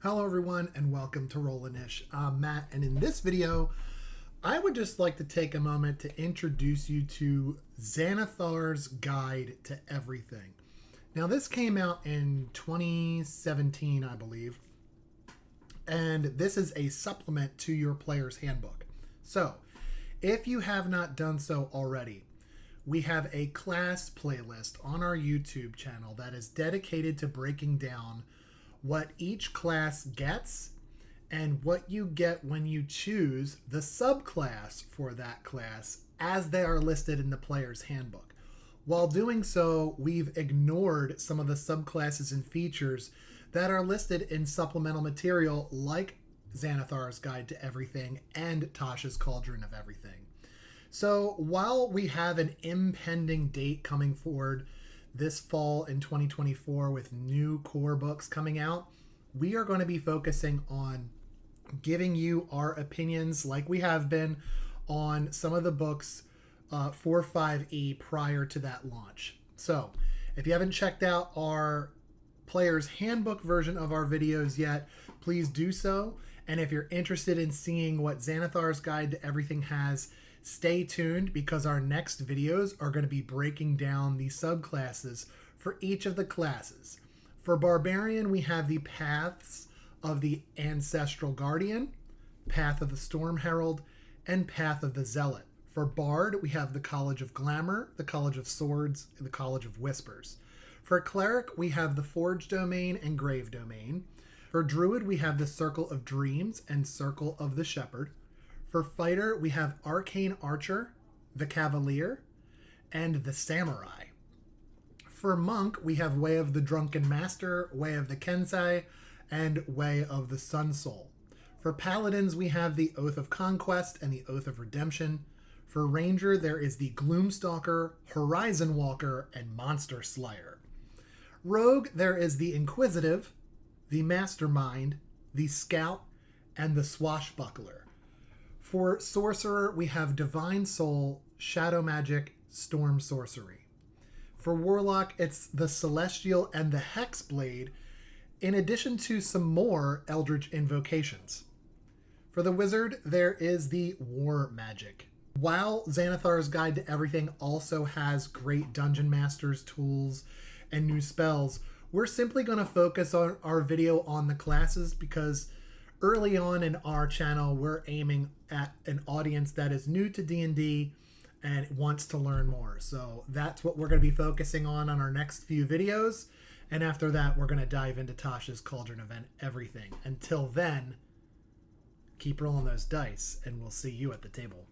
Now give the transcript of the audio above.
Hello everyone and welcome to Rollin-ish. I'm Matt, and in this video I would just like to take a moment to introduce you to Xanathar's Guide to Everything. Now this came out in 2017, I believe, and this is a supplement to your player's handbook. So if you have not done so already, we have a class playlist on our YouTube channel that is dedicated to breaking down what each class gets and what you get when you choose the subclass for that class as they are listed in the player's handbook. While doing so, we've ignored some of the subclasses and features that are listed in supplemental material like Xanathar's Guide to Everything and Tasha's Cauldron of Everything. So while we have an impending date coming forward this fall in 2024 with new core books coming out, we are going to be focusing on giving you our opinions like we have been on some of the books for 5e prior to that launch. So if you haven't checked out our player's handbook version of our videos yet, please do so. And if you're interested in seeing what Xanathar's Guide to Everything has, stay tuned, because our next videos are going to be breaking down the subclasses for each of the classes. For Barbarian, we have the Paths of the Ancestral Guardian, Path of the Storm Herald, and Path of the Zealot. For Bard, we have the College of Glamour, the College of Swords, and the College of Whispers. For Cleric, we have the Forge Domain and Grave Domain. For Druid, we have the Circle of Dreams and Circle of the Shepherd. For Fighter, we have Arcane Archer, the Cavalier, and the Samurai. For Monk, we have Way of the Drunken Master, Way of the Kensei, and Way of the Sun Soul. For Paladins, we have the Oath of Conquest and the Oath of Redemption. For Ranger, there is the Gloomstalker, Horizon Walker, and Monster Slayer. Rogue, there is the Inquisitive, the Mastermind, the Scout, and the Swashbuckler. For Sorcerer, we have Divine Soul, Shadow Magic, Storm Sorcery. For Warlock, it's the Celestial and the Hexblade, in addition to some more Eldritch Invocations. For the Wizard, there is the War Magic. While Xanathar's Guide to Everything also has great Dungeon Masters tools and new spells, we're simply going to focus on our video on the classes because early on in our channel, we're aiming at an audience that is new to D&D and wants to learn more. So that's what we're going to be focusing on our next few videos. And after that, we're going to dive into Tasha's Cauldron of Everything. Until then, keep rolling those dice, and we'll see you at the table.